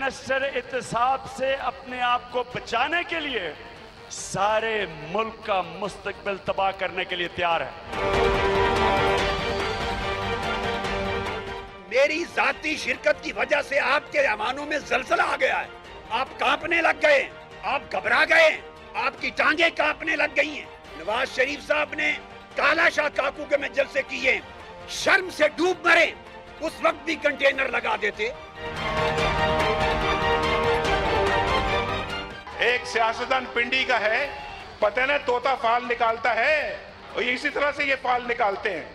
नशर इत्तेसाब से अपने आप को बचाने के लिए सारे मुल्क का मुस्तकबिल तबाह करने के लिए तैयार है। मेरी जाती शिरकत की वजह से आपके ऐवानों में जलजला आ गया है। आप कांपने लग गए, आप घबरा गए, आपकी टांगें कांपने लग गई हैं। नवाज शरीफ साहब ने काला शाह काकू के में जलसे किए, शर्म से डूब मरे। उस वक्त भी कंटेनर लगा देते। एक सियासतदान पिंडी का है, पता न तोता फाल निकालता है, और इसी तरह से ये फाल निकालते हैं।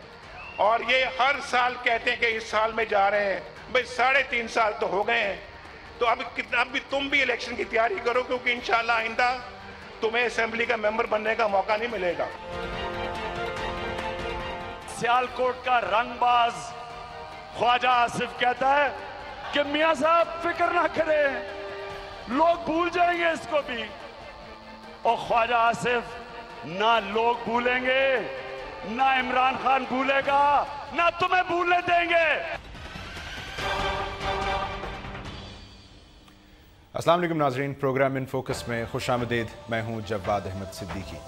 और ये हर साल कहते हैं कि इस साल में जा रहे हैं। भाई 3.5 साल तो हो गए हैं, तो अब भी तुम भी इलेक्शन की तैयारी करो, क्योंकि इंशाल्लाह आइंदा तुम्हें असेंबली का मेंबर बनने का मौका नहीं मिलेगा। सियालकोट का रंगबाज ख्वाजा आसिफ कहता है कि मियां साहब फिक्र ना करें, लोग भूल जाएंगे इसको भी। और ख्वाजा आसिफ ना लोग भूलेंगे, ना इमरान खान भूलेगा, ना तुम्हें भूलने देंगे। अस्सलाम वालेकुम नाजरीन, प्रोग्राम इन फोकस में खुशामदीद। मैं हूं जवाद अहमद सिद्दीकी।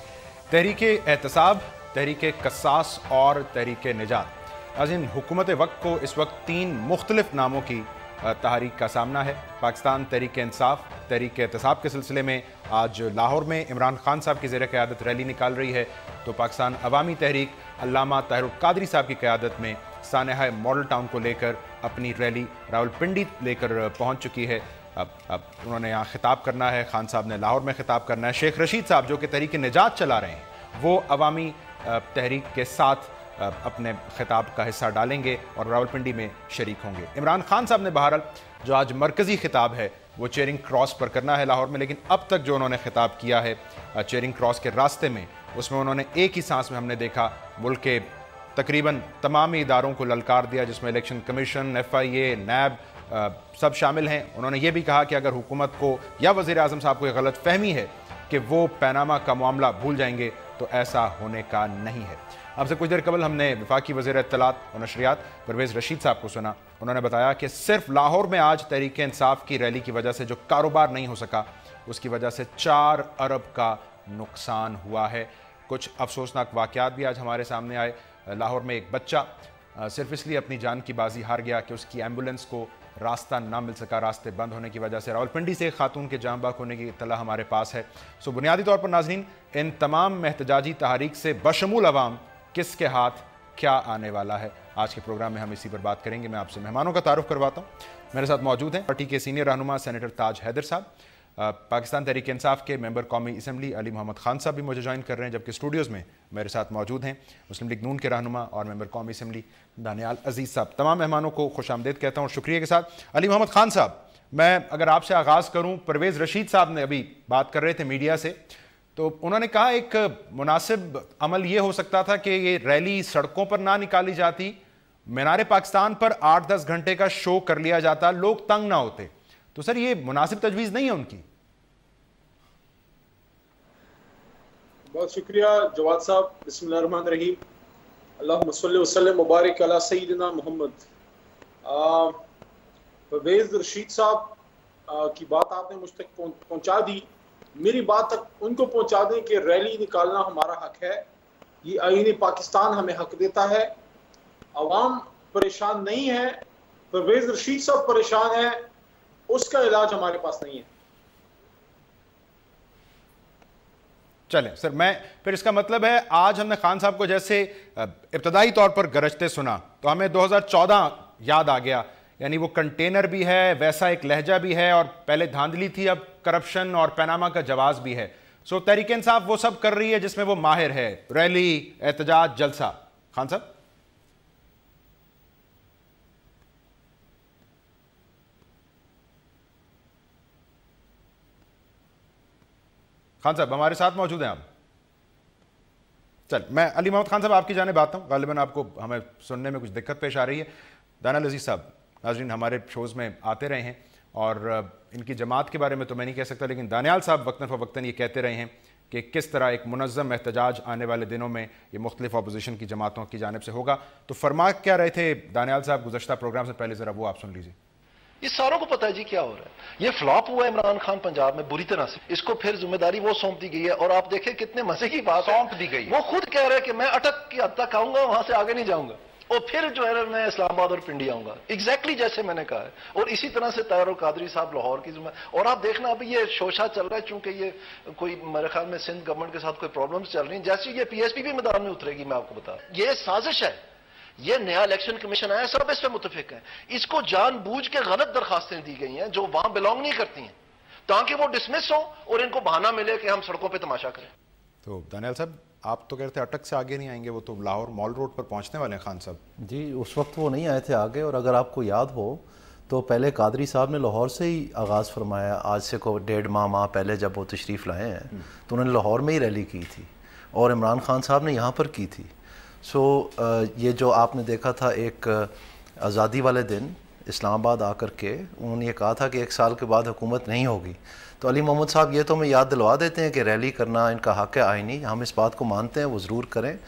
तहरीक एहतसाब, तहरीक कसास और तहरीक निजात। नाज़रीन, हुकूमत वक्त को इस वक्त 3 मुख्तलिफ नामों की तहरीक का सामना है। पाकिस्तान तहरीक इंसाफ तहरीक एहतसाब के सिलसिले में आज लाहौर में इमरान खान साहब की ज़ेर क़यादत रैली निकाल रही है, तो पाकिस्तान अवामी तहरीक अल्लामा ताहिरुल कादरी साहब की क़यादत में सानहा मॉडल टाउन को लेकर अपनी रैली रावलपिंडी लेकर पहुँच चुकी है। अब उन्होंने यहाँ खिताब करना है, खान साहब ने लाहौर में खिताब करना है। शेख रशीद साहब जो कि तहरीक निजात चला रहे हैं, वो अवामी तहरीक के साथ अपने खिताब का हिस्सा डालेंगे और रावलपिंडी में शरीक होंगे। इमरान खान साहब ने बहरहाल जो आज मरकज़ी खिताब है वो चेयरिंग क्रॉस पर करना है लाहौर में, लेकिन अब तक जो उन्होंने खिताब किया है चेयरिंग क्रॉस के रास्ते में, उसमें उन्होंने एक ही सांस में हमने देखा मुल्क के तकरीबन तमाम इदारों को ललकार दिया, जिसमें इलेक्शन कमीशन, FIA, नैब सब शामिल हैं। उन्होंने ये भी कहा कि अगर हुकूमत को या वज़ीर आज़म साहब को गलत फहमी है कि वो पैनामा का मामला भूल जाएंगे, तो ऐसा होने का नहीं है। आपसे कुछ देर कबल हमने वफाकी वज़ीर इत्तलात और नशरियात परवेज़ रशीद साहब को सुना। उन्होंने बताया कि सिर्फ लाहौर में आज तहरीक इंसाफ की रैली की वजह से जो कारोबार नहीं हो सका, उसकी वजह से 4 अरब का नुकसान हुआ है। कुछ अफसोसनाक वाक़यात भी आज हमारे सामने आए। लाहौर में एक बच्चा सिर्फ इसलिए अपनी जान की बाजी हार गया कि उसकी एम्बुलेंस को रास्ता ना मिल सका, रास्ते बंद होने की वजह से। रावलपिंडी से एक खातून के जाम बाक होने की इत्तला हमारे पास है। सो बुनियादी तौर पर नाज़रीन, इन तमाम एहतजाजी तहरीक से बशमूल अवाम किसके हाथ क्या आने वाला है, आज के प्रोग्राम में हम इसी पर बात करेंगे। मैं आपसे मेहमानों का तारुफ करवाता हूँ। मेरे साथ मौजूद हैं पार्टी के सीनियर रहनुमा सेनेटर ताज हैदर साहब, पाकिस्तान तहरीक इंसाफ के मेंबर कौमी असम्बली अली मोहम्मद खान साहब भी मुझे ज्वाइन कर रहे हैं, जबकि स्टूडियोज़ में मेरे साथ मौजूद हैं मुस्लिम लीग नून के रहनुमा और मेंबर कौमी असम्बली दानियाल अजीज़ साहब। तमाम मेहमानों को खुशामदीद कहता हूँ शुक्रिया के साथ। अली मोहम्मद खान साहब, मैं अगर आपसे आगाज़ करूँ, परवेज़ रशीद साहब ने अभी बात कर रहे थे मीडिया से, तो उन्होंने कहा एक मुनासिब अमल ये हो सकता था कि ये रैली सड़कों पर ना निकाली जाती, मीनार पाकिस्तान पर 8-10 घंटे का शो कर लिया जाता, लोग तंग ना होते। तो सर, ये मुनासिब तजवीज़ नहीं है उनकी? बहुत शुक्रिया जवाद साहब। बिस्मिल्लाहिर्रहमानिर्रहीम, अल्लाहुम्मा सल्लि व सल्लिम मुबारक अला सय्यिदिना मोहम्मद। परवेज़ रशीद साहब की बात आपने मुझ तक पहुंचा दी। मेरी बात तक उनको पहुंचा दें कि रैली निकालना हमारा हक है, ये आईन पाकिस्तान हमें हक देता है। अवाम परेशान नहीं है, परवेज़ रशीद साहब परेशान है, उसका इलाज हमारे पास नहीं है। चलें सर, मैं फिर इसका मतलब है आज हमने खान साहब को जैसे इब्तदाई तौर पर गरजते सुना तो हमें 2014 याद आ गया, यानी वो कंटेनर भी है, वैसा एक लहजा भी है, और पहले धांधली थी, अब करप्शन और पैनामा का जवाब भी है। सो तहरीक इंसाफ वो सब कर रही है जिसमें वो माहिर है, रैली, एहतजाज, जलसा। खान साहब, खान साहब हमारे साथ मौजूद हैं आप? चल, मैं अली मोहम्मद खान साहब आपकी जानिब आता हूँ। गालिबन आपको हमें सुनने में कुछ दिक्कत पेश आ रही है। दानियाल अजीज़ साहब, नाज़रीन हमारे शोज़ में आते रहे हैं और इनकी जमात के बारे में तो मैं नहीं कह सकता, लेकिन दानियाल साहब वक्तन फ़वक्तन ये कहते रहे हैं कि किस तरह एक मुनज़्ज़म एहतजाज आने वाले दिनों में ये मुख्तलिफ अपोजिशन की जमातों की जानिब से होगा। तो फरमा क्या रहे थे दानियाल साहब गुज़श्ता प्रोग्राम से पहले, ज़रा वो आप सुन लीजिए। ये सारों को पता है जी क्या हो रहा है। ये फ्लॉप हुआ इमरान खान पंजाब में बुरी तरह से, इसको फिर जिम्मेदारी वो सौंप दी गई है। और आप देखें कितने मजे की बात है, सौंप दी गई, वो खुद कह रहे हैं कि मैं अटक की हद तक आऊंगा, वहां से आगे नहीं जाऊंगा, और फिर जो है मैं इस्लामाबाद और पिंडी आऊंगा, एग्जैक्टली जैसे मैंने कहा है। और इसी तरह से ताहिर और कादरी साहब लाहौर की और आप देखना अभी ये शोशा चल रहा है, चूंकि ये कोई मेरे ख्याल में सिंध गवर्नमेंट के साथ कोई प्रॉब्लम्स चल रही हैं, जैसे ये पीएसपी भी मैदान में उतरेगी, मैं आपको बता, ये साजिश है, ये नया इलेक्शन कमीशन आया, सब इस पर मुतफिक है। इसको जानबूझ के गलत दरखास्तें दी गई हैं जो वहां बिलोंग नहीं करती हैं, ताकि वो डिसमिस हो और इनको बहाना मिले कि हम सड़कों पर तमाशा करें। तो दानियाल साहब, आप तो कहते अटक से आगे नहीं आएंगे, वो तो लाहौर मॉल रोड पर पहुंचने वाले हैं खान साहब। जी, उस वक्त वो नहीं आए थे आगे। और अगर आपको याद हो तो पहले कादरी साहब ने लाहौर से ही आगाज़ फरमाया, आज से को 1.5 माह पहले जब वो तशरीफ़ लाए हैं तो उन्होंने लाहौर में ही रैली की थी और इमरान खान साहब ने यहाँ पर की थी। ये जो आपने देखा था एक आज़ादी वाले दिन इस्लामाबाद आकर के उन्होंने ये कहा था कि 1 साल के बाद हुकूमत नहीं होगी, तो अली मोहम्मद साहब ये तो हमें याद दिलवा देते हैं कि रैली करना इनका हक़ है आइनी, हम इस बात को मानते हैं, वो ज़रूर करें,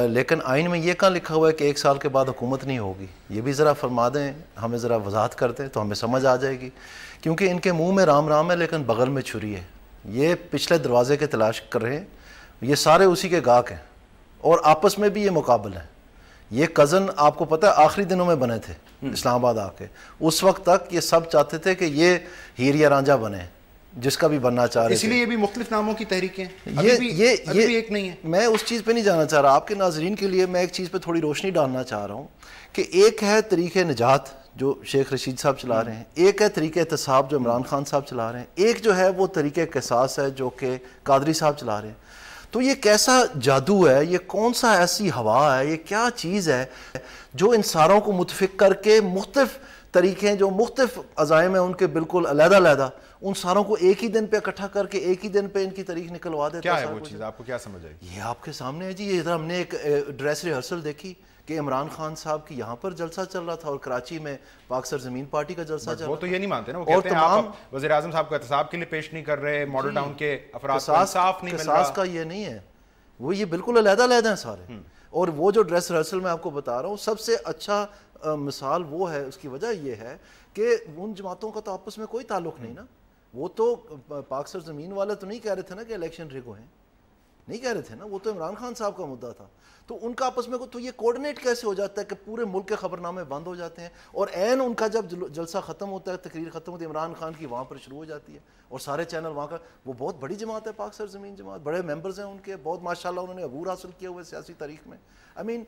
लेकिन आइन में ये कहाँ लिखा हुआ है कि 1 साल के बाद हुकूमत नहीं होगी? ये भी ज़रा फरमा दें, हमें ज़रा वजाहत कर दें तो हमें समझ आ जाएगी। क्योंकि इनके मुँह में राम राम है लेकिन बगल में छुरी है, ये पिछले दरवाजे के तलाश कर रहे हैं, ये सारे उसी के गाहक हैं और आपस में भी ये मुकाबल है। ये कज़न आपको पता है आखिरी दिनों में बने थे इस्लामाबाद आके, उस वक्त तक ये सब चाहते थे कि ये हीर या रांझा बने, जिसका भी बनना चाह रहे थे। इसलिए ये भी मुख्तलिफ नामों की तहरीकें ये एक नहीं है। मैं उस चीज़ पे नहीं जाना चाह रहा, आपके नाजरीन के लिए मैं एक चीज़ पे थोड़ी रोशनी डालना चाह रहा हूँ कि एक है तरीक़े निजात जो शेख रशीद साहब चला रहे हैं, एक है तरीक़े एहतसाब जो इमरान खान साहब चला रहे हैं, एक जो है वो तरीक़े क़िसास है जो कि कादरी साहब चला रहे हैं। तो ये कैसा जादू है, ये कौन सा ऐसी हवा है, ये क्या चीज़ है जो इन सारों को मुतफिक करके मुख्तलिफ तरीके जो मुख्तलिफ अज़ाइम हैं उनके बिल्कुल अलहदा उन सारों को एक ही दिन पे इकट्ठा करके एक ही दिन पे इनकी तारीख निकलवा देते हैं। क्या है वो चीज़, आपको क्या समझ आई? ये आपके सामने है जी। ये इधर हमने एक ड्रेस रिहर्सल देखी कि इमरान खान साहब की यहाँ पर जलसा चल रहा था और कराची में पाक सरजमीन पार्टी का जलसा चल रहा था। वो तो ये नहीं मानते ना, वो कहते हैं आप वज़ीर आज़म साहब को एहतसाब के लिए पेश नहीं कर रहे, मॉडल टाउन के अफराद को इंसाफ नहीं मिल रहा। का ये नहीं है, वो ये बिल्कुल अलहदा हैं सारे। और वो जो ड्रेस रिहर्सल मैं आपको बता रहा हूँ, सबसे अच्छा मिसाल वो है, उसकी वजह ये है कि उन जमातों का तो आपस में कोई ताल्लुक नहीं ना। वो तो पाक सर ज़मीन वाले तो नहीं कह रहे थे ना कि इलेक्शन रिग हैं, नहीं कह रहे थे ना, वो तो इमरान खान साहब का मुद्दा था। तो उनका आपस में तो ये कोऑर्डिनेट कैसे हो जाता है कि पूरे मुल्क के खबरनामे बंद हो जाते हैं और ऐन उनका जब जलसा ख़त्म होता है, तकरीर ख़त्म होती है, इमरान खान की वहाँ पर शुरू हो जाती है और सारे चैनल वहाँ का। वो बहुत बड़ी जमात है पाक सर ज़मीन जमात, बड़े मेंबर्स हैं उनके, बहुत माशाल्लाह उन्होंने अबूर हासिल किया हुआ है सियासी तारीख में। आई मीन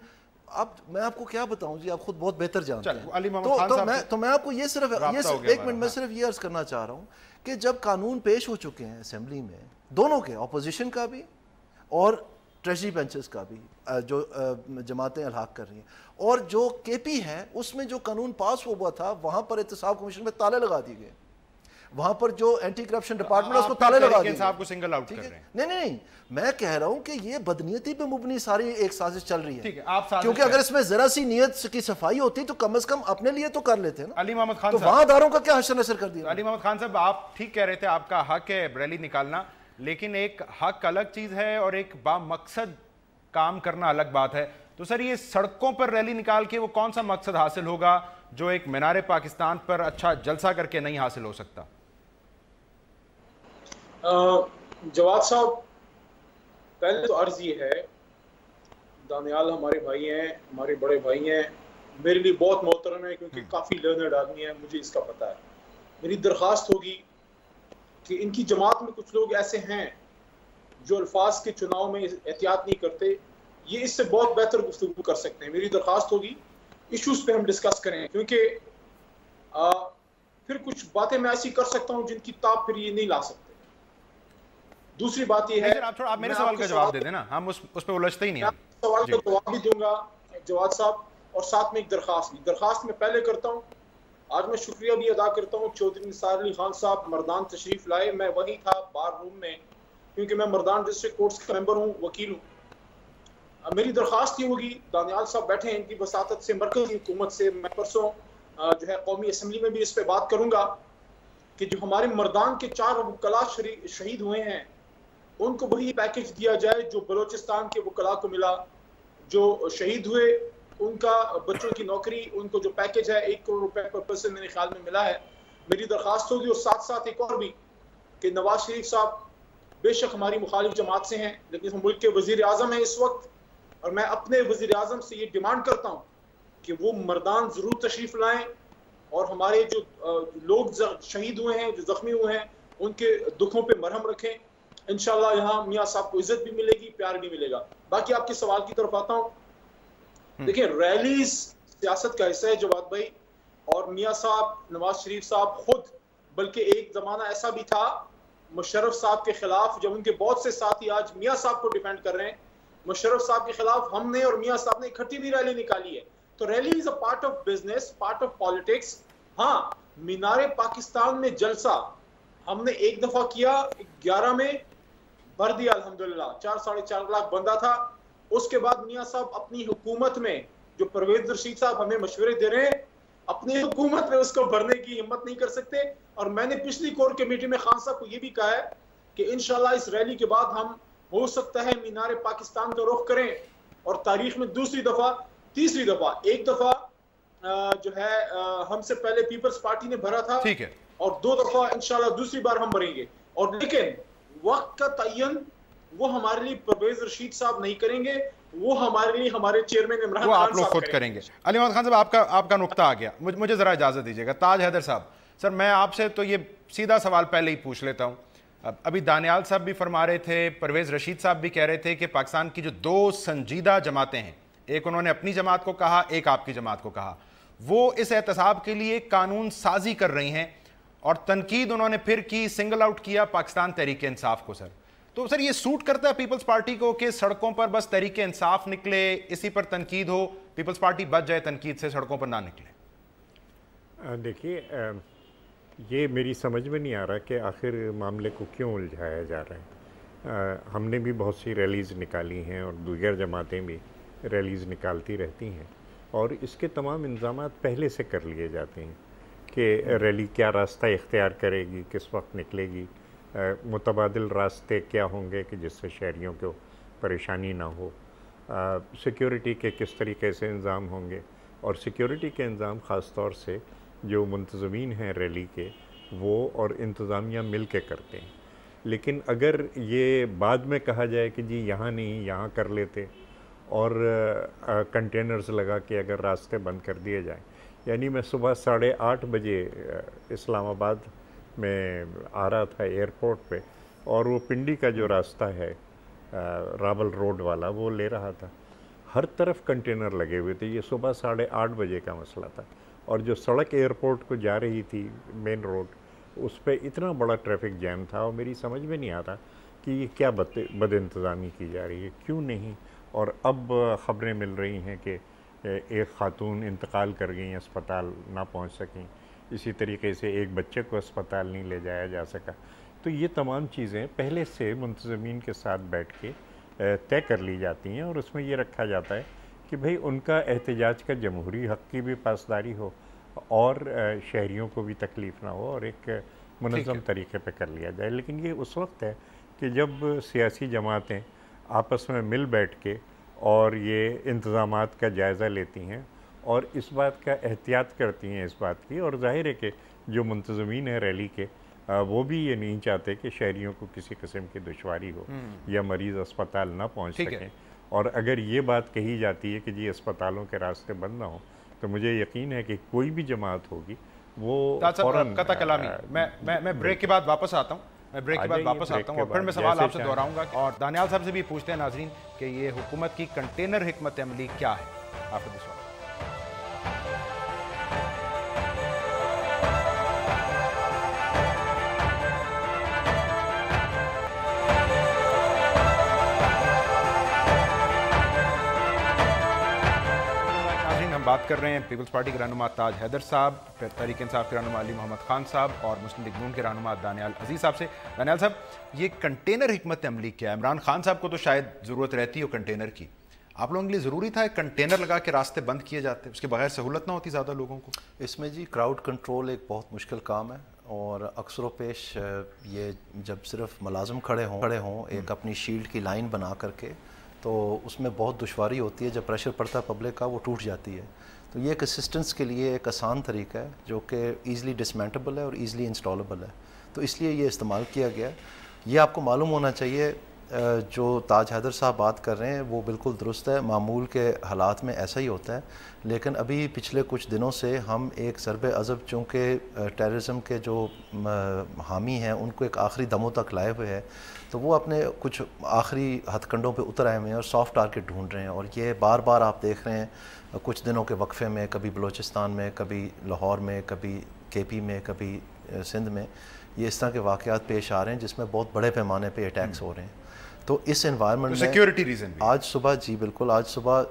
अब मैं आपको क्या बताऊं जी, आप खुद बहुत बेहतर जानते हैं। तो मैं आपको ये सिर्फ एक मिनट में सिर्फ ये अर्ज करना चाह रहा हूँ कि जब कानून पेश हो चुके हैं असेंबली में, दोनों के, अपोजिशन का भी और ट्रेजरी बेंचेस का भी, जो जमातें अलहाक कर रही हैं, और जो केपी है उसमें जो कानून पास हुआ था वहां पर एहतसाब कमीशन में ताले लगा दिए गए, वहां पर जो एंटी करप्शन डिपार्टमेंट है उसको ताले लगा दिए। साहब को सिंगल आउट कर रहे हैं। नहीं, मैं कह रहा हूं कि ये बदनीयती पे मुबनी सारी एक साजिश चल रही है। ठीक है, आप क्योंकि अगर इसमें जरा सी नीयत की सफाई होती तो कम से कम अपने लिए तो कर लेते ना। अली मोहम्मद खान तो वहादारों का क्या हशर नशर कर दिया। अली मोहम्मद खान साहब, आप ठीक कह रहे थे, आपका हक है रैली निकालना, लेकिन एक हक अलग चीज है और एक बामकसद काम करना अलग बात है। तो सर, ये सड़कों पर रैली निकाल के वो कौन सा मकसद हासिल होगा जो एक मीनार पाकिस्तान पर अच्छा जलसा करके नहीं हासिल हो सकता? जवाद साहब, पहले तो अर्ज ये है, दानियाल हमारे भाई हैं, हमारे बड़े भाई हैं, मेरे लिए बहुत मोहतरम है क्योंकि काफ़ी लर्नर्ड आदमी है, मुझे इसका पता है। मेरी दरख्वास्त होगी कि इनकी जमात में कुछ लोग ऐसे हैं जो अल्फाज के चुनाव में एहतियात नहीं करते, ये इससे बहुत बेहतर गुफ्तगू कर सकते हैं। मेरी दरख्वास्त होगी इशूज़ पे हम डिस्कस करें, क्योंकि फिर कुछ बातें मैं ऐसी कर सकता हूँ जिनकी ताब फिर ये नहीं ला सकते। दूसरी बात ये है, आप मेरे सवाल का जवाब दे देना, हम उस पे उलझते ही नहीं हैं। सवाल का जवाब भी दूंगा जवाद साहब, और साथ में एक दरखास्त में पहले करता हूँ। आज मैं शुक्रिया भी अदा करता हूँ चौधरी निसार अली खान साहब मर्दान तशरीफ लाए। मैं वही था बार रूम में, क्योंकि मैं मर्दान डिस्ट्रिक्ट कोर्ट्स का मेंबर हूँ, वकील हूँ। मेरी दरख्वास्त ये होगी, दानियाल साहब बैठे हैं, इनकी वसातत से मरकजी हुकूमत से मैं परसों जो है कौमी असम्बली में भी इस पर बात करूँगा कि जो हमारे मर्दान के 4 वकला शहीद हुए हैं उनको वही पैकेज दिया जाए जो बलोचिस्तान के वकला को मिला, जो शहीद हुए उनका बच्चों की नौकरी, उनको जो पैकेज है 1 करोड़ रुपए पर पर्सन मेरे ख्याल में मिला है, मेरी दरख्वास्त होगी। और साथ साथ एक और भी कि नवाज शरीफ साहब बेशक हमारी मुखालिफ जमात से हैं, लेकिन हम मुल्क के वजीर आजम हैं इस वक्त, और मैं अपने वजीर आजम से ये डिमांड करता हूँ कि वो मर्दान जरूर तशरीफ लाएं और हमारे जो लोग शहीद हुए हैं, जो जख्मी हुए हैं, उनके दुखों पे मरहम रखें। इंशाल्लाह यहाँ मियाँ साहब को इज्जत भी मिलेगी, प्यार भी मिलेगा। बाकी आपके सवाल की तरफ आता हूँ। देखिए, रैलीज सियासत का हिस्सा है जवाद भाई, और मियाँ साहब, नवाज शरीफ साहब खुद, बल्कि एक जमाना ऐसा भी था मुशर्रफ साहब के खिलाफ, जब उनके बहुत से साथी आज मियाँ साहब को डिफेंड कर रहे हैं, मुशर्रफ साहब के खिलाफ हमने और मियाँ साहब ने इकट्ठी भी रैली निकाली है। तो rally is a part of business, part of politics. हाँ, मीनारे पाकिस्तान में जलसा हमने एक दफा किया, 11 में भर दिया अल्हम्दुलिल्लाह, 4-4.5 लाख बंदा था। उसके बाद मियाँ साहब अपनी हुकूमत में, जो परवेज रशीद साहब हमें मशवरे दे रहे हैं, अपनी हुकूमत में उसको भरने की हिम्मत नहीं कर सकते। और मैंने पिछली कोर कमेटी में खान साहब को यह भी कहा है कि इंशाल्लाह इस रैली के बाद हम हो सकता है मीनारे पाकिस्तान का रुख करें, और तारीख में दूसरी दफा, तीसरी दफा, एक दफा जो है हमसे पहले पीपल्स पार्टी ने भरा था, ठीक है, और 2 दफा इंशाल्लाह दूसरी बार हम भरेंगे। और लेकिन वक्त का तयन वो हमारे लिए परवेज रशीद साहब नहीं करेंगे, वो हमारे लिए हमारे चेयरमैन इमरान वो खान आप लोग खुद करेंगे। अली मोहम्मद खान साहब, आपका नुक्ता आ गया, मुझे जरा इजाजत दीजिएगा। ताज हैदर साहब, सर मैं आपसे तो ये सीधा सवाल पहले ही पूछ लेता हूँ। अभी दानियाल साहब भी फरमा रहे थे, परवेज रशीद साहब भी कह रहे थे कि पाकिस्तान की जो 2 संजीदा जमातें हैं, एक उन्होंने अपनी जमात को कहा, एक आपकी जमात को कहा, वो इस एहतसाब के लिए कानून साजी कर रही हैं, और तनकीद उन्होंने फिर की, सिंगल आउट किया पाकिस्तान तहरीक इंसाफ को। सर तो सर ये सूट करता है पीपल्स पार्टी को कि सड़कों पर बस तहरीक इंसाफ निकले, इसी पर तनकीद हो, पीपल्स पार्टी बच जाए तनकीद से, सड़कों पर ना निकले? देखिए, ये मेरी समझ में नहीं आ रहा कि आखिर मामले को क्यों उलझाया जा रहा है। हमने भी बहुत सी रैलीज़ निकाली हैं और दीगर जमातें भी रैलीज़ निकालती रहती हैं, और इसके तमाम इंतजामात पहले से कर लिए जाते हैं कि रैली क्या रास्ता इख्तियार करेगी, किस वक्त निकलेगी, मुतबादिल रास्ते क्या होंगे कि जिससे शहरियों को परेशानी ना हो, सिक्योरिटी के किस तरीके से इंतज़ाम होंगे, और सिक्योरिटी के इंतज़ाम ख़ास तौर से जो मुंतज़मीन हैं रैली के, वो और इंतज़ामिया मिल के करते हैं। लेकिन अगर ये बाद में कहा जाए कि जी यहाँ नहीं, यहाँ कर लेते, और कंटेनर्स लगा के अगर रास्ते बंद कर दिए जाएं, यानी मैं सुबह 8:30 बजे इस्लामाबाद में आ रहा था एयरपोर्ट पे, और वो पिंडी का जो रास्ता है रावल रोड वाला, वो ले रहा था, हर तरफ कंटेनर लगे हुए थे। ये सुबह 8:30 बजे का मसला था, और जो सड़क एयरपोर्ट को जा रही थी मेन रोड, उस पर इतना बड़ा ट्रैफिक जैम था, और मेरी समझ में नहीं आता कि ये क्या बद इंतज़ामी की जा रही है, क्यों नहीं। और अब ख़बरें मिल रही हैं कि एक ख़ातून इंतकाल कर गई, अस्पताल ना पहुंच सकें, इसी तरीके से एक बच्चे को अस्पताल नहीं ले जाया जा सका। तो ये तमाम चीज़ें पहले से मुंतज़मीन के साथ बैठ के तय कर ली जाती हैं, और उसमें ये रखा जाता है कि भाई उनका एहतजाज का जमहूरी हक़ की भी पासदारी हो, और शहरियों को भी तकलीफ़ ना हो, और एक मुनज़्ज़म तरीके पे कर लिया जाए। लेकिन ये उस वक्त है कि जब सियासी जमातें आपस में मिल बैठ के और ये इंतज़ामात का जायज़ा लेती हैं, और इस बात का एहतियात करती हैं इस बात की, और ज़ाहिर है कि जो मुंतज़मीन है रैली के, वो भी ये नहीं चाहते कि शहरियों को किसी किस्म की दुश्वारी हो या मरीज़ अस्पताल ना पहुंच सकें। और अगर ये बात कही जाती है कि जी अस्पतालों के रास्ते बंद ना हो, तो मुझे यकीन है कि कोई भी जमात होगी वो फौरन कता कलामी। मैं ब्रेक के बाद वापस आता हूँ, और फिर मैं सवाल आपसे दोहराऊंगा। और दानियाल साहब से भी पूछते हैं नाजरीन कि ये हुकूमत की कंटेनर हिकमत अमली क्या है। आपके सवाल। बात कर रहे हैं पीपल्स पार्टी के रहनुमा ताज हैदर साहब, तहरीक इंसाफ के रहनुमा अली मोहम्मद खान साहब, और मुस्लिम लीग नून के रहनुमा दानियाल अजीज़ साहब से। दानियाल साहब, ये कंटेनर हिकमत अमली क्या है? इमरान खान साहब को तो शायद ज़रूरत रहती हो कंटेनर की, आप लोगों के लिए ज़रूरी था कंटेनर लगा के रास्ते बंद किए जाते, उसके बगैर सहूलत ना होती ज़्यादा लोगों को? इसमें जी क्राउड कंट्रोल एक बहुत मुश्किल काम है, और अक्सर पेश ये जब सिर्फ मुलाजिम खड़े हों एक अपनी शील्ड की लाइन बना करके तो उसमें बहुत दुश्वारी होती है, जब प्रेशर पड़ता है पब्लिक का वो टूट जाती है। तो ये एक असिस्टेंस के लिए एक आसान तरीका है जो कि ईज़िली डिसमेंटेबल है और ईज़िली इंस्टॉलेबल है, तो इसलिए ये इस्तेमाल किया गया। ये आपको मालूम होना चाहिए, जो ताज हैदर साहब बात कर रहे हैं वो बिल्कुल दुरुस्त है, मामूल के हालात में ऐसा ही होता है। लेकिन अभी पिछले कुछ दिनों से हम एक ज़रब अज़ब, चूँकि टेररिज्म के जो हामी हैं उनको एक आखिरी दमों तक लाए हुए हैं, तो वो अपने कुछ आखिरी हथकंडों पे उतर आए हुए हैं और सॉफ्ट टारगेट ढूंढ रहे हैं। और ये बार बार आप देख रहे हैं कुछ दिनों के वक्फे में, कभी बलूचिस्तान में, कभी लाहौर में, कभी KP में, कभी सिंध में, ये इस तरह के वाक़यात पेश आ रहे हैं जिसमें बहुत बड़े पैमाने पे अटैक्स हो रहे हैं। तो इस एनवायरनमेंट में सिक्योरिटी रीज़न आज सुबह, जी बिल्कुल, आज सुबह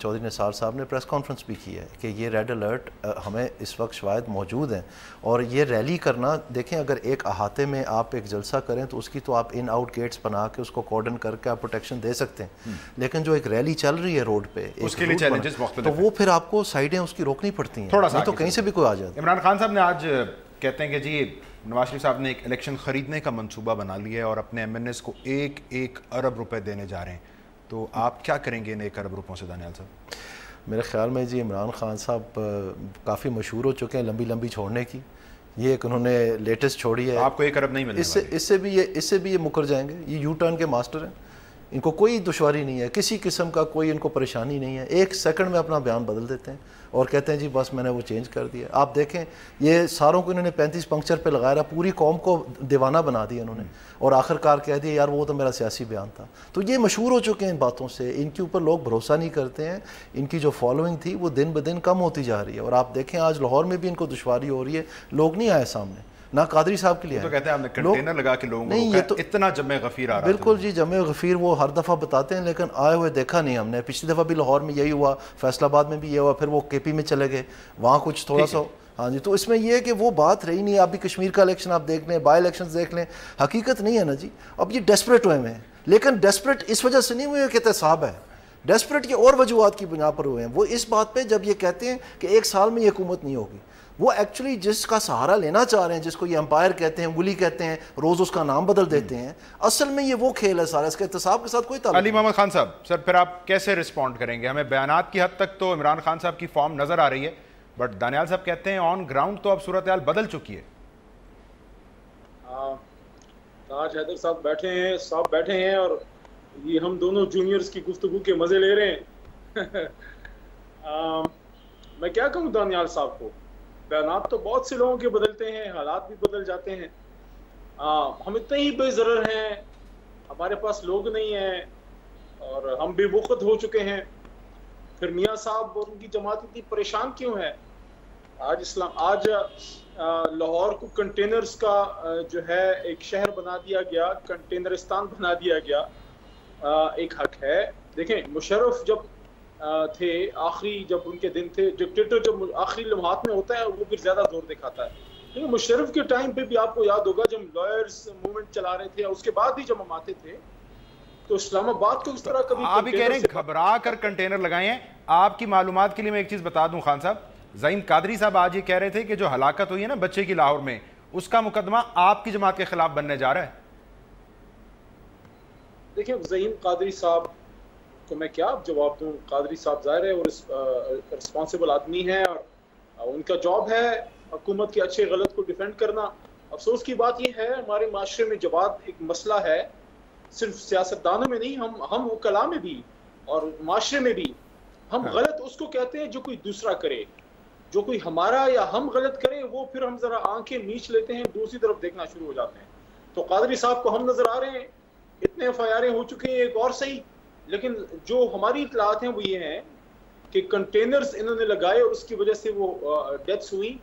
चौधरी निसार साहब ने प्रेस कॉन्फ्रेंस भी की है कि ये रेड अलर्ट हमें इस वक्त शायद मौजूद हैं। और ये रैली करना, देखें, अगर एक अहाते में आप एक जलसा करें तो उसकी तो आप इन आउट गेट्स बना के उसको कॉर्डन करके आप प्रोटेक्शन दे सकते हैं, लेकिन जो एक रैली चल रही है रोड पे, उसके लिए चैलेंजेस तो वो फिर आपको साइडें उसकी रोकनी पड़ती हैं, थोड़ा सा तो कहीं से भी कोई आ जाए। इमरान खान साहब ने आज कहते हैं कि जी नवाज शरीफ साहब ने एक इलेक्शन ख़रीदने का मंसूबा बना लिया है और अपने MNS को 1 अरब रुपए देने जा रहे हैं, तो आप क्या करेंगे इन 1 अरब रुपयों से दानियाल साहब? मेरे ख्याल में जी इमरान खान साहब काफ़ी मशहूर हो चुके हैं लंबी लंबी छोड़ने की। ये एक उन्होंने लेटेस्ट छोड़ी है, आपको 1 अरब नहीं मिलने वाली। इससे भी ये मुकर जाएंगे। ये यू टर्न के मास्टर हैं, इनको कोई दुश्वारी नहीं है, किसी किस्म का कोई इनको परेशानी नहीं है। 1 सेकंड में अपना बयान बदल देते हैं और कहते हैं जी बस मैंने वो चेंज कर दिया। आप देखें, ये सारों को इन्होंने 35 पंक्चर पे लगाया, पूरी कौम को दीवाना बना दिया इन्होंने, और आखिरकार कह दिया यार वो तो मेरा सियासी बयान था। तो ये मशहूर हो चुके हैं इन बातों से, इनके ऊपर लोग भरोसा नहीं करते हैं। इनकी जो फॉलोइंग थी वो दिन ब दिन कम होती जा रही है। और आप देखें आज लाहौर में भी इनको दुश्वारी हो रही है, लोग नहीं आए सामने, ना कादरी साहब के लिए तो कहते हैं आपने कंटेनर लगा के लोगों को नहीं, ये तो इतना जमे गफीर आ रहा। बिल्कुल जी, जमे गफीर वो हर दफ़ा बताते हैं, लेकिन आए हुए देखा नहीं हमने। पिछली दफ़ा भी लाहौर में यही हुआ, फैसलाबाद में भी ये हुआ, फिर वो KP में चले गए, वहाँ कुछ थोड़ा सा। हाँ जी, तो इसमें यह है कि वो बात रही नहीं। अभी कश्मीर का इलेक्शन आप देख लें, बाई इलेक्शन देख लें, हकीकत नहीं है ना जी। अब ये डेस्परेट हुए हैं, लेकिन डेस्परेट इस वजह से नहीं हुए कि एहतसाब है, डेस्परेट ये और वजूहत की बुनियाद पर हुए हैं। वो इस बात पर जब ये कहते हैं कि 1 साल में ये हुकूमत नहीं होगी, वो एक्चुअली जिसका सहारा लेना चाह रहे हैं, जिसको ये एम्पायर कहते हैं, उंगली कहते हैं, रोज़ उसका नाम बदल देते हैं, असल में ये वो खेल है सारा, इसके एहतसाब के साथ कोई ताल्लुक। अली मोहम्मद खान साहब, सर फिर आप कैसे रिस्पॉन्ड करेंगे? हमें बयानात की हद तक तो इमरान खान साहब की फॉर्म नज़र आ रही है, बट दानियाल साहब कहते हैं ऑन ग्राउंड तो अब सूरत हाल बदल चुकी है। ताज हैदर साहब बैठे हैं और ये हम दोनों जूनियर्स की गुफ्तगू के मजे ले रहे हैं। मैं क्या कहूँ दानियाल साहब को, बयानात तो बहुत से लोगों के बदलते हैं, हालात भी बदल जाते हैं। हम इतने ही बेज़रर हैं, हमारे पास लोग नहीं हैं और हम बेवकूफ़ हो चुके हैं। फिर मियाँ साहब और उनकी जमात इतनी परेशान क्यों है? आज लाहौर को कंटेनर्स का जो है एक शहर बना दिया गया, कंटेनरिस्तान बना दिया गया, एक हक है। देखें, मुशर्रफ जब थे, आखिरी जब उनके दिन थे, डिक्टेटर जब आखिरी लम्हात में होता है वो फिर ज्यादा जोर दिखाता है। लेकिन मुशर्रफ के टाइम पे भी आपको याद होगा जब लॉयर्स मूवमेंट चला रहे थे, और उसके बाद भी जब हम आते थे तो इस्लामाबाद को इस तरह कभी आप ही कह रहे हैं घबरा कर कंटेनर लगाए हैं। आपकी मालूमात के लिए मैं एक चीज बता दूं खान साहब, ज़ईम कादरी साहब आज ये कह रहे थे कि जो हलाकत हुई है ना बच्चे की लाहौर में, उसका मुकदमा आपकी जमात के खिलाफ बनने जा रहा है। देखिए, ज़ईम कादरी साहब को मैं क्या जवाब दूं? कादरी साहब जाहिर है और रिस्पॉन्सिबल आदमी है और उनका जॉब है हुकूमत के अच्छे गलत को डिफेंड करना। अफसोस की बात यह है हमारे माशरे में जवाब एक मसला है, सिर्फ सियासतदानों में नहीं, हम वकला में भी और माशरे में भी। हम गलत उसको कहते हैं जो कोई दूसरा करे, जो कोई हमारा या हम गलत करें वो फिर हम जरा आंखें मीच लेते हैं, दूसरी तरफ देखना शुरू हो जाते हैं। तो कादरी साहब को हम नजर आ रहे हैं, इतने FIR हो चुके हैं, एक और सही, लेकिन जो हमारी इत्तलात हैं वो ये हैं कि कंटेनर्स इन्होंने लगाए और उसकी वजह से वो डेथ्स हुई।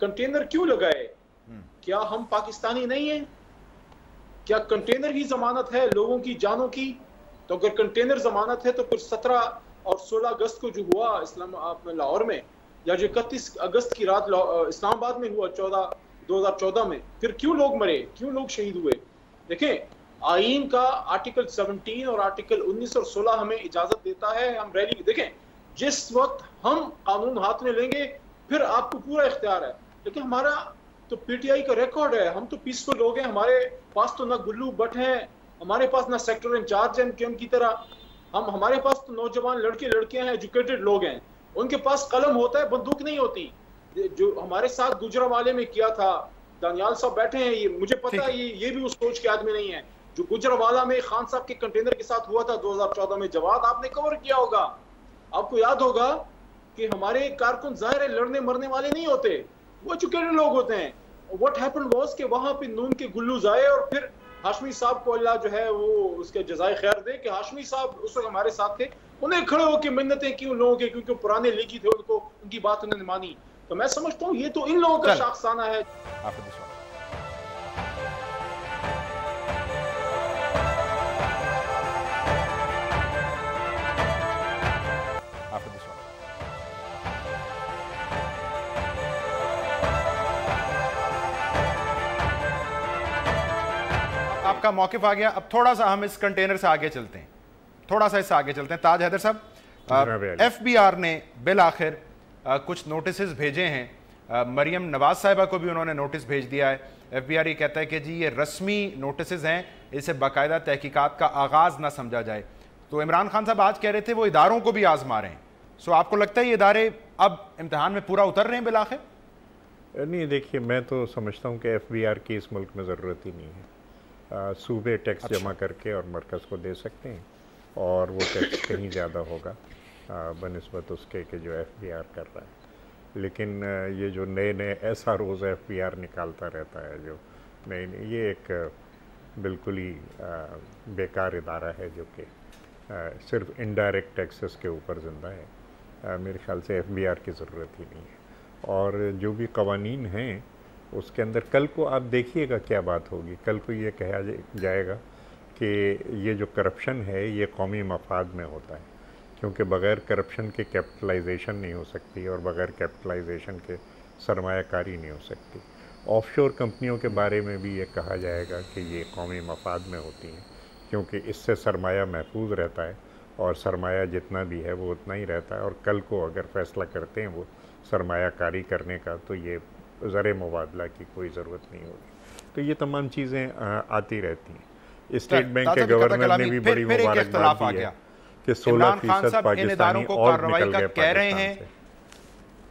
कंटेनर क्यों लगाए? क्या हम पाकिस्तानी नहीं हैं? क्या कंटेनर ही जमानत है लोगों की जानों की? तो अगर कंटेनर जमानत है तो फिर 17 और 16 अगस्त को जो हुआ लाहौर में, या जो 31 अगस्त की रात इस्लामाबाद में हुआ 2014 में, फिर क्यों लोग मरे, क्यों लोग शहीद हुए? देखें, आईन का आर्टिकल 17 और आर्टिकल 19 और 16 हमें इजाजत देता है हम रैली, देखें जिस वक्त हम कानून हाथ में लेंगे फिर आपको पूरा इख्तियार है। लेकिन हमारा तो PTI का रिकॉर्ड है, हम तो पीसफुल लोग हैं, हमारे पास तो ना गुल्लू भट्ट हैं, हमारे पास ना सेक्टर इंचार्ज है MKM की तरह, हमारे पास तो नौजवान लड़के लड़कियां हैं, एजुकेटेड लोग हैं, उनके पास कलम होता है, बंदूक नहीं होती। जो हमारे साथ गुजरावाले में किया था, दानियाल साहब बैठे हैं, ये मुझे पता है, ये भी उस सोच के आदमी नहीं है। जो गुजरावाला में खान साहब के कंटेनर के साथ हुआ था 2014 में, जवाब आपने कवर किया होगा, आपको याद होगा कि हमारे कारकुन जाहिर है लड़ने मरने वाले नहीं होते, वो एजुकेटेड लोग होते हैं। व्हाट हैपेंड वाज कि वहां पे नून के गुल्लू आए और फिर हाशमी साहब को अल्लाह जो है वो उसके जज़ाए खैर दे कि हाशमी साहब उस वक्त हमारे साथ थे, उन्हें खड़े होकर मिन्नतें की उन लोगों के, क्योंकि पुराने लीकी थे, उनको उनकी बात उन्होंने मानी। तो मैं समझता हूँ ये तो इन लोगों का शाखसाना है। आपका मौकिफ आ गया। अब थोड़ा सा हम इस कंटेनर से आगे चलते हैं, थोड़ा सा इससे आगे चलते हैं। ताज हैदर साहब, एफबीआर ने बिल आखिर कुछ नोटिस भेजे हैं, मरियम नवाज साहिबा को भी उन्होंने नोटिस भेज दिया है। एफबीआर ये कहता है कि जी ये रस्मी नोटिस हैं, इसे बाकायदा तहकीकात का आगाज ना समझा जाए। तो इमरान खान साहब आज कह रहे थे वो इदारों को भी आजमा रहे हैं। सो आपको लगता है ये इदारे अब इम्तिहान में पूरा उतर रहे हैं बिल आखिर? नहीं, देखिए मैं तो समझता हूँ कि एफबीआर की इस मुल्क में ज़रूरत ही नहीं है। सूबे टैक्स जमा करके और मरकज़ को दे सकते हैं, और वो टैक्स कहीं ज़्यादा होगा बनिस्बत उसके कि जो एफबीआर कर रहा है। लेकिन ये जो नए नए ऐसा रोज़ एफबीआर निकालता रहता है, जो नए ये एक बिल्कुल ही बेकार इदारा है जो कि सिर्फ इनडायरेक्ट टैक्सेस के ऊपर ज़िंदा है। मेरे ख्याल से एफबीआर की ज़रूरत ही नहीं है। और जो भी कवानीन हैं उसके अंदर कल को आप देखिएगा क्या बात होगी। कल को ये कहा जाएगा कि ये जो करप्शन है ये कौमी मफाद में होता है, क्योंकि बग़ैर करप्शन के कैपिटलाइजेशन नहीं हो सकती और बग़ैर कैपिटलाइजेशन के सरमायाकारी नहीं हो सकती। ऑफशोर कंपनियों के बारे में भी ये कहा जाएगा कि ये कौमी मफाद में होती हैं, क्योंकि इससे सरमाया महफूज रहता है और सरमाया जितना भी है वो उतना ही रहता है। और कल को अगर फ़ैसला करते हैं वो सरमायाकारी करने का, तो ये ज़र मुबादला की कोई ज़रूरत नहीं होगी। तो ये तमाम चीज़ें आती रहती हैं। स्टेट बैंक के गवर्नर ने भी बड़ी मुबारकबाद दी है कि 16% पाकिस्तानी और निकल गए कह रहे हैं।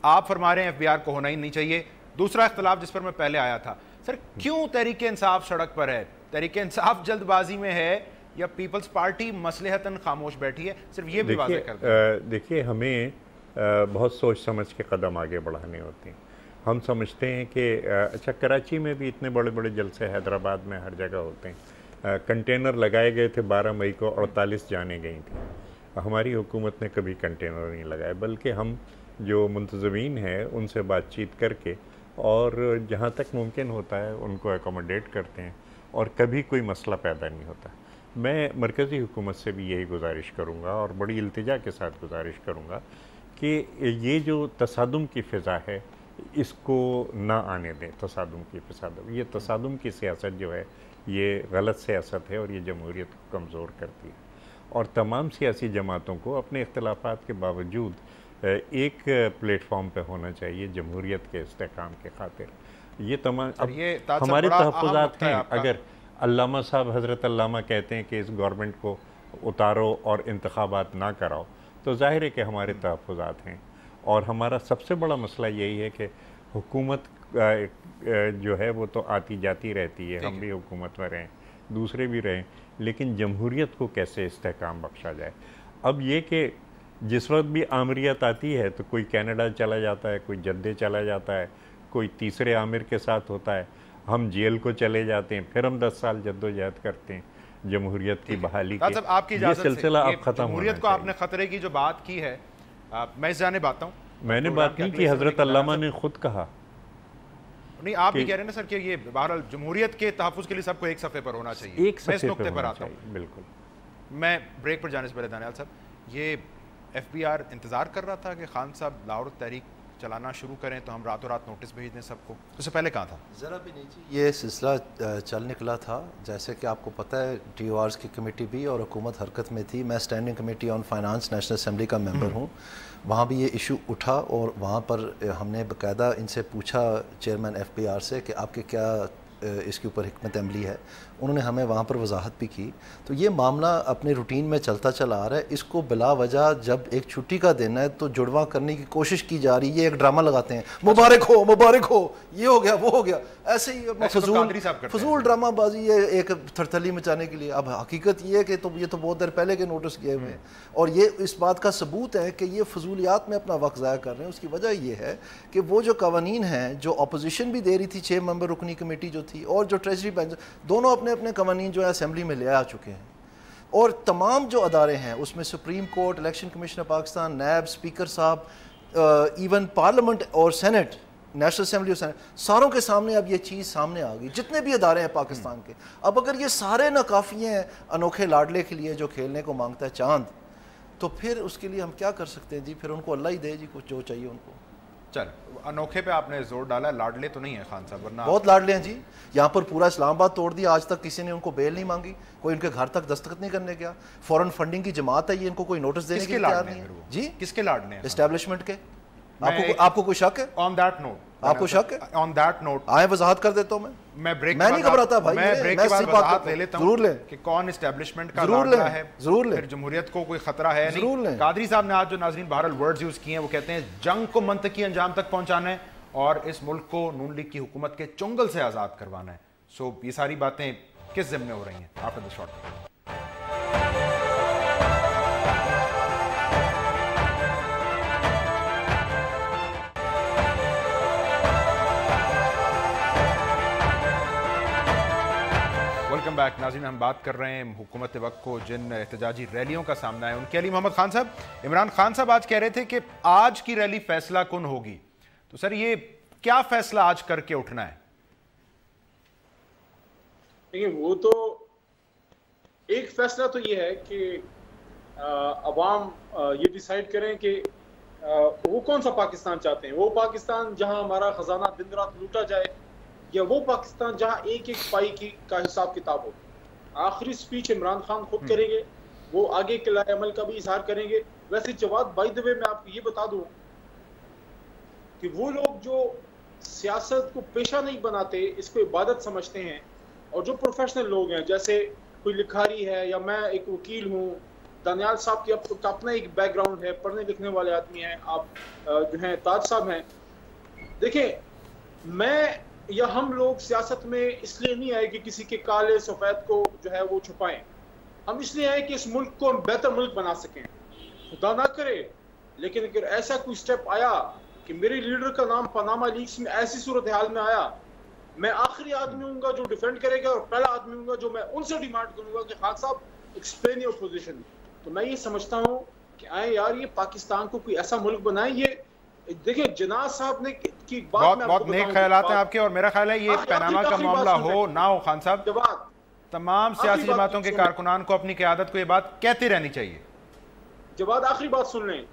आप फरमा रहे हैं एफबीआर को होना ही नहीं चाहिए। दूसरा इख्तलाफ जिस पर मैं पहले आया था, सर क्यों तहरीक इंसाफ सड़क पर है? तहरीक इंसाफ जल्दबाजी में है या पीपल्स पार्टी मसलहतन खामोश बैठी है? सिर्फ ये भी वाज़ेह कर दें। देखिए हमें बहुत सोच समझ के कदम आगे बढ़ाने होते हैं। हम समझते हैं कि अच्छा कराची में भी इतने बड़े बड़े जलसे हैदराबाद में हर जगह होते हैं। कंटेनर लगाए गए थे 12 मई को, 48 जाने गई थी। हमारी हुकूमत ने कभी कंटेनर नहीं लगाए, बल्कि हम जो मुंतज़मीन हैं उनसे बातचीत करके और जहाँ तक मुमकिन होता है उनको एकोमोडेट करते हैं और कभी कोई मसला पैदा नहीं होता। मैं मरकज़ी हुकूमत से भी यही गुजारिश करूँगा और बड़ी इल्तिजा के साथ गुजारिश करूँगा कि ये जो तसादुम की फ़िज़ा है इसको ना आने दें। तसादुम की फ़िज़ा, ये तसादुम की सियासत जो है ये गलत सियासत है और ये जमहूरियत को कमज़ोर करती है। और तमाम सियासी जमातों को अपने इख्तलाफात के बावजूद एक प्लेटफॉर्म पे होना चाहिए जमहूरियत के इस्तेकाम के खातिर। ये तमाम हमारे तहफ़्फ़ुज़ात हैं। अगर अल्लामा साहब हज़रत अल्लामा कहते हैं कि इस गवर्नमेंट को उतारो और इंतखाबात ना कराओ, तो ज़ाहिर है कि हमारे तहफ़्फ़ुज़ात हैं। और हमारा सबसे बड़ा मसला यही है कि हुकूमत जो है वो तो आती जाती रहती है, हम भी हुकूमत में रहें, दूसरे भी रहें, लेकिन जमहूरियत को कैसे इस्तेकाम बख्शा जाए। अब ये कि जिस वक्त भी आमरीत आती है तो कोई कनाडा चला जाता है, कोई जद्दे चला जाता है, कोई तीसरे आमिर के साथ होता है, हम जेल को चले जाते हैं, फिर हम 10 साल जद्दोजहद करते हैं जमहूरियत की बहाली की। आपकी इजाज़त से सिलसिला अब ख़त्म जमहूरियत को आपने ख़तरे की जो बात की है, मैं इस जाने बात हूँ, मैंने बात नहीं की, हज़रत अल्लामा ने खुद कहा। नहीं, आप भी कह रहे हैं ना सर कि ये बहरहाल जमहूरियत के तहफ़्फ़ुज़ के लिए सबको एक सफ़े पर होना चाहिए। एक इस नुक्ते पर आता हूँ। बिल्कुल। मैं ब्रेक पर जाने से पहले दानियाल साहब, ये एफबीआर इंतज़ार कर रहा था कि खान साहब लाहौर तहरीक चलाना शुरू करें तो हम रातों रात नोटिस भेज दें सबको? उससे पहले कहाँ था? ज़रा भी नहीं जी, ये सिलसिला चल निकला था। जैसे कि आपको पता है TORs की कमेटी भी और हुकूमत हरकत में थी। मैं standing committee on finance national assembly का मेंबर हूँ। वहाँ भी ये इशू उठा और वहाँ पर हमने बाकायदा इनसे पूछा चेयरमैन एफबीआर से कि आपके क्या इसके ऊपर हिकमत अमली है। उन्होंने हमें वहाँ पर वजाहत भी की। तो ये मामला अपने रूटीन में चलता चला आ रहा है। इसको बिला वजह जब एक छुट्टी का दिन है तो जुड़वा करने की कोशिश की जा रही है, एक ड्रामा लगाते हैं, मुबारक हो, ये हो गया, वो हो गया, ऐसे ही फजूल ड्रामाबाजी, ये एक थरथली मचाने के लिए। अब हकीकत ये है कि ये तो बहुत देर पहले के नोटिस किए हुए हैं, और ये इस बात का सबूत है कि ये फजूलियात में अपना वक्त ज़ाया कर रहे हैं। उसकी वजह ये है कि वो जो कवानीन हैं जो अपोजिशन भी दे रही थी, 6 मेंबर रुकनी कमेटी जो थी, और जो ट्रेजरी बेंच, दोनों अपने अपने कवानीन जो है असेंबली में ले आ चुके हैं। और तमाम जो अदारे हैं उसमें supreme court, election commission of Pakistan, NAB, speaker साहब, इवन पार्लियामेंट और सेनेट, नेशनल असेंबली और सेनेट, सारों के सामने अब ये चीज़ सामने आ गई, जितने भी अदारे हैं पाकिस्तान के। अब अगर ये सारे नाकाफ़ी हैं अनोखे लाडले के लिए जो खेलने को मांगता है चांद, तो फिर उसके लिए हम क्या कर सकते हैं जी? फिर उनको अल्लाह ही दे जी कुछ जो चाहिए उनको। चल, अनोखे पे आपने जोर डाला, लाडले तो नहीं है खान साहब, वरना बहुत लाडले हैं जी। यहाँ पर पूरा इस्लामाबाद तोड़ दिया, आज तक किसी ने उनको बेल नहीं मांगी, कोई उनके घर तक दस्तखत नहीं करने गया। फॉरेन फंडिंग की जमात है ये, इनको कोई नोटिस देने के तैयार नहीं है जी। किसके लाडले हैं? एस्टेब्लिशमेंट के। आपको कोई शक है? ऑन दैट नोट, आपको शक है? ऑन दैट नोट आए वजाहत कर देता हूँ मैं नहीं घबराता भाई, मैं ब्रेक के बाद वजाहत ले लेता हूँ। जरूर लें कि कौन एस्टेब्लिशमेंट का लाडला है, जरूर लें। फिर जमहूरियत को कोई खतरा है जरूर नहीं। लें। कादरी साहब ने आज जो नाजरीन बहरहाल वर्ड्स यूज किए हैं, वो कहते हैं जंग को मंतकी अंजाम तक पहुंचाना है और इस मुल्क को नून लीग की हुकूमत के चुंगल से आजाद करवाना है। सो ये सारी बातें किस जिम्मे हो रही हैं? After the short. Welcome back नाज़रीन, हम बात कर रहे हैं हुकूमत वक्त को जिन एहतजाजी रैलियों का सामना है उनके। अली मोहम्मद खान साहब, इमरान खान साहब आज कह रहे थे कि आज की रैली फैसला कुन होगी, तो सर ये क्या फैसला आज करके उठना है? देखिए, वो तो एक फैसला तो ये है कि अवाम ये डिसाइड करें कि वो कौन सा पाकिस्तान चाहते हैं। वो पाकिस्तान जहां हमारा खजाना दिन रात लूटा जाए, या वो पाकिस्तान जहां एक एक पाई का हिसाब किताब हो। आखिरी स्पीच इमरान खान खुद करेंगे, वो आगे के लाए अमल का भी इजहार करेंगे। वैसे जवाब बाय द वे मैं आपको ये बता दूं कि वो लोग जो सियासत को पेशा नहीं बनाते, इसको इबादत समझते हैं, और जो प्रोफेशनल लोग हैं, जैसे कोई लिखारी है या मैं एक वकील हूँ, दानियाल साहब की अपना एक बैकग्राउंड है, पढ़ने लिखने वाले आदमी हैं, आप जो हैं ताज साहब हैं। देखिए, मैं या हम लोग सियासत में इसलिए नहीं आए कि किसी के काले सफेद को जो है वो छुपाएं। हम इसलिए आए कि इस मुल्क को हम बेहतर मुल्क बना सकें। खुदा ना करे, लेकिन अगर ऐसा कोई स्टेप आया कि मेरे लीडर का नाम पनामा लीक्स में ऐसी सूरत हाल में आया, मैं आखिरी आदमी हूँगा जो डिफेंड करेगा और पहला आदमी हूँगा जो मैं उनसे डिमांड करूँगा कि खान साहब एक्सप्लेन योर पोजीशन। तो मैं ये समझता हूँ कि आए यार, ये पाकिस्तान को कोई ऐसा मुल्क बनाए। ये देखिए, जनाब साहब ने की बात बहुत नेक ख्यालात हैं आपके, और मेरा ख्याल है ये पनामा का मामला हो ना हो, खान साहब तमाम सियासी जमातों के कारकुनान को अपनी क़यादत को ये बात कहती रहनी चाहिए। जवाद, आखिरी बात सुन लें।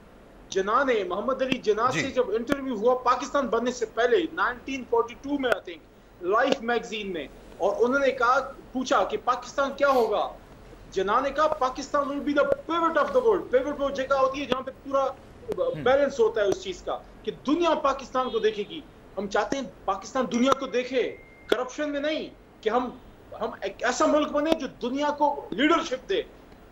जना ने, मोहम्मद अली जना से जब इंटरव्यू हुआ पाकिस्तान बनने से पहले 1942 में, आई थिंक, लाइफ मैगजीन में, और उन्होंने कहा, पूछा कि पाकिस्तान क्या होगा। जना ने कहा Pakistan will be the pivot of the world. Pivot वो जगह होती है जहां पे पूरा बैलेंस होता है उस चीज का, कि दुनिया पाकिस्तान को देखेगी। हम चाहते हैं पाकिस्तान दुनिया को देखे, करप्शन में नहीं, कि हम एक ऐसा मुल्क बने जो दुनिया को लीडरशिप दे।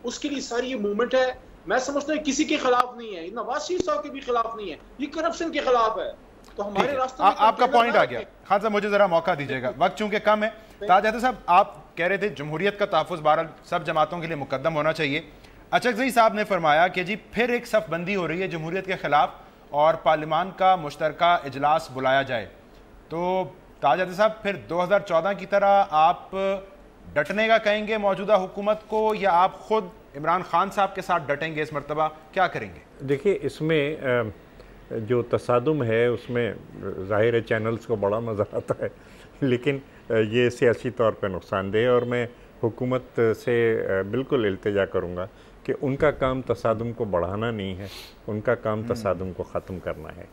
उसके लिए सारी ये मूवमेंट है। मैं समझता हूँ किसी के खिलाफ नहीं है, नवाज शरीफ साहब के भी खिलाफ नहीं है, ये करप्शन के खिलाफ है। तो हमारे रास्ते में आपका पॉइंट आ गया। खान साहब, मुझे जरा मौका दीजिएगा, वक्त चूंकि कम है। ताज साहब, आप कह रहे थे जमहूरियत का तहफ़्फ़ुज़ बहरहाल सब जमातों के लिए मुकद्दम होना चाहिए। अचकज़ई साहब ने फरमाया कि जी फिर एक सफ़बंदी हो रही है जमहूरियत के ख़िलाफ़ और पार्लियामान का मुश्तरका इजलास बुलाया जाए। तो ताज साहब, फिर 2014 की तरह आप डटने का कहेंगे मौजूदा हुकूमत को, या आप खुद इमरान खान साहब के साथ डटेंगे इस मरतबा, क्या करेंगे? देखिए, इसमें जो तसादुम है उसमें ज़ाहिर है चैनल्स को बड़ा मज़ा आता है, लेकिन ये सियासी तौर पर नुकसानदेह, और मैं हुकूमत से बिल्कुल इल्तिजा करूँगा कि उनका काम तसादुम को बढ़ाना नहीं है, उनका काम तसादुम को ख़त्म करना है।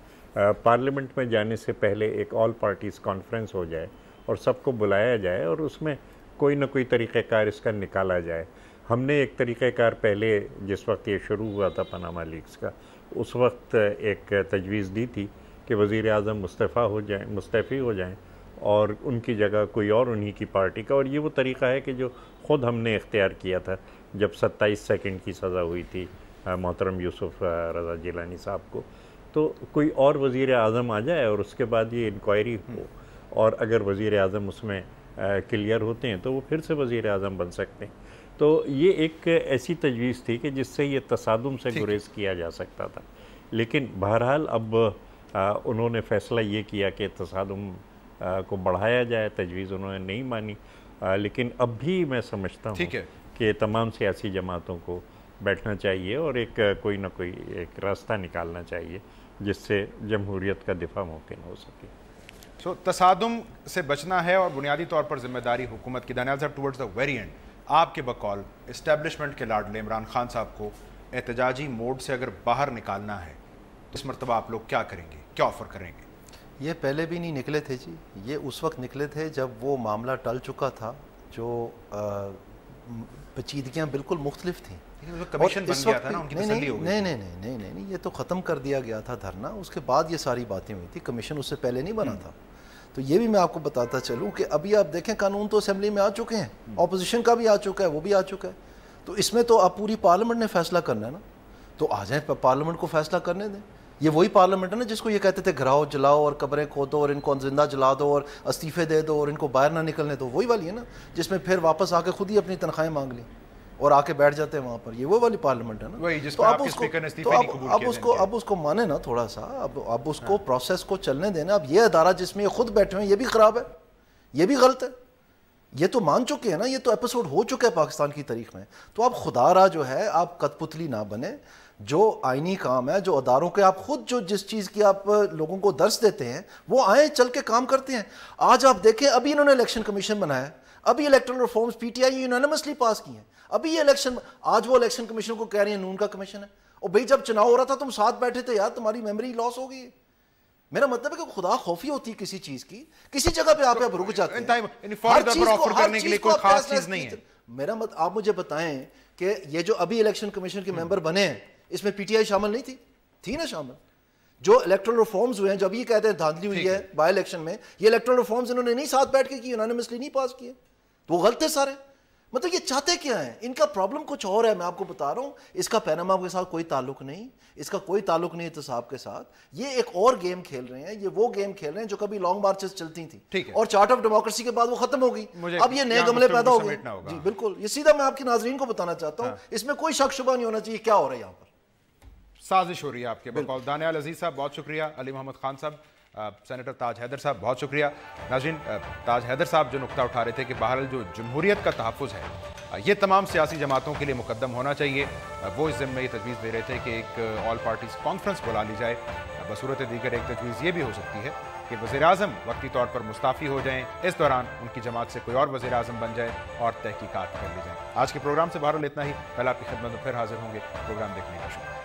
पार्लियामेंट में जाने से पहले एक ऑल पार्टीज़ कॉन्फ्रेंस हो जाए और सबको बुलाया जाए और उसमें कोई ना कोई तरीक़ेकार इसका निकाला जाए। हमने एक तरीक़ेकार पहले, जिस वक्त ये शुरू हुआ था पनामा लीक्स का, उस वक्त एक तजवीज़ दी थी कि वज़ीर आज़म मुस्तफ़ी हो जाएँ और उनकी जगह कोई और उन्हीं की पार्टी का। और ये वो तरीक़ा है कि जो ख़ुद हमने इख्तियार किया था जब 27 सेकंड की सज़ा हुई थी मोहतरम यूसुफ रज़ा जिलानी साहब को, तो कोई और वज़ीर आज़म आ जाए और उसके बाद ये इंक्वायरी हो, और अगर वज़ीर आज़म उसमें क्लियर होते हैं तो वो फिर से वज़ीर आज़म बन सकते हैं। तो ये एक ऐसी तजवीज़ थी कि जिससे ये तसादुम से गुरेज किया जा सकता था। लेकिन बहरहाल अब उन्होंने फ़ैसला ये किया कि तसादुम को बढ़ाया जाए, तजवीज़ उन्होंने नहीं मानी। लेकिन अब भी मैं समझता हूँ कि तमाम सियासी जमातों को बैठना चाहिए और एक कोई ना कोई एक रास्ता निकालना चाहिए जिससे जमहूरियत का दिफा मुमकिन हो सके। सो तसादुम से बचना है और बुनियादी तौर पर जिम्मेदारी हुकूमत की। दानियाल साहब, टुवर्ड्स द वेरी एंड, आपके बकौल इस्टेब्लिशमेंट के लाडले इमरान खान साहब को एहतजाजी मोड से अगर बाहर निकालना है तो इस मरतबा आप लोग क्या करेंगे, क्या ऑफ़र करेंगे? ये पहले भी नहीं निकले थे जी, ये उस वक्त निकले थे जब वो मामला टल चुका था, जो पेचीदगियाँ बिल्कुल मुख्तलिफ थी। कमीशन बन गया था ना, उनकी तसल्ली हो गई। नहीं, ये तो ख़त्म कर दिया गया था धरना, उसके बाद ये सारी बातें हुई थी। कमीशन उससे पहले नहीं बना था। तो ये भी मैं आपको बताता चलूँ कि अभी आप देखें कानून तो असेंबली में आ चुके हैं, ऑपोजिशन का भी आ चुका है, वो भी आ चुका है। तो इसमें तो अब पूरी पार्लियामेंट ने फैसला करना है ना, तो आ जाए पार्लियामेंट को फैसला करने दें। ये वही पार्लियामेंट है ना जिसको ये कहते थे घराओ जलाओ और कब्रें खोदो और इनको जिंदा जला दो और इस्तीफे दे दो और इनको बाहर ना निकलने दो, वही वाली है ना, जिसमें फिर वापस आके खुद ही अपनी तनख्वाहें मांग ली और आके बैठ जाते हैं वहाँ पर। ये वो वाली पार्लियामेंट है ना, तो अब उसको माने ना थोड़ा सा, अब उसको प्रोसेस को चलने देना। अब ये अदारा जिसमें ये खुद बैठे हुए हैं ये भी खराब है, ये भी गलत है, ये तो मान चुके हैं ना, ये तो एपिसोड हो चुका है पाकिस्तान की तारीख में। तो आप खुदारा जो है आप कठपुतली ना बने, जो आईनी काम है, जो अदारों के आप खुद जो जिस चीज़ की आप लोगों को दर्स देते हैं वो आए चल के काम करते हैं। आज आप देखें अभी इन्होंने इलेक्शन कमीशन बनाया, अभी इलेक्टोरल रिफॉर्म्स पीटीआई यूनानिमसली पास किए हैं, अभी ये इलेक्शन, आज वो इलेक्शन कमीशन को कह रही है नून का कमीशन है। और भाई जब चुनाव हो रहा था तुम साथ बैठे थे यार, तुम्हारी मेमोरी लॉस हो गई। मेरा मतलब है कि खुदा खौफी होती है किसी चीज की, किसी जगह पे आप रुक जाते हैं। मेरा मत आप मुझे बताएं कि ये जो अभी इलेक्शन कमीशन के मेंबर बने हैं इसमें पीटीआई शामिल नहीं थी ना शामिल। जो इलेक्टोरल रिफॉर्म्स हुए हैं, जब ये कहते हैं धांधली हुई है बाय इलेक्शन में, ये इलेक्टोरल रिफॉर्म्स इन्होंने नहीं साथ बैठ के की, यूनानिमसली नहीं पास किए, तो वो गलत है सारे। मतलब ये चाहते क्या हैं, इनका प्रॉब्लम कुछ और है। मैं आपको बता रहा हूँ, इसका पैनामा के साथ कोई ताल्लुक नहीं, इसका कोई ताल्लुक नहीं एहतसाब के साथ। ये एक और गेम खेल रहे हैं, ये वो गेम खेल रहे हैं जो कभी लॉन्ग मार्चेस चलती थी और चार्ट ऑफ डेमोक्रेसी के बाद वो खत्म हो गई। अब ये नए गमले पैदा हो गए जी। बिल्कुल, ये सीधा मैं आपके नाजरीन को बताना चाहता हूँ, इसमें कोई शक शुबा नहीं होना चाहिए क्या हो रहा है यहाँ पर, साजिश हो रही है आपके बकौल। दानियाल अजीज साहब बहुत शुक्रिया, अली मोहम्मद खान साहब, सेनेटर ताज हैदर साहब बहुत शुक्रिया। नाज़रीन, ताज हैदर साहब जो नुक्ता उठा रहे थे कि बहरहाल जो जमहूरियत का तहफ़्फ़ुज़ है ये तमाम सियासी जमातों के लिए मुकद्दम होना चाहिए, वो इस ज़िम्मे ये तजवीज़ दे रहे थे कि एक ऑल पार्टीज़ कॉन्फ्रेंस बुला ली जाए। बसूरत दीगर एक तजवीज़ ये भी हो सकती है कि वज़ीर-ए-आज़म वक्ती तौर पर मुस्ताफ़ी हो जाएँ, इस दौरान उनकी जमात से कोई और वज़ीर-ए-आज़म बन जाए और तहकीकात कर ली जाए। आज के प्रोग्राम से बहरहाल इतना ही, कल आपकी खिदमत में फिर हाजिर होंगे। प्रोग्राम देखने का शुक्रिया।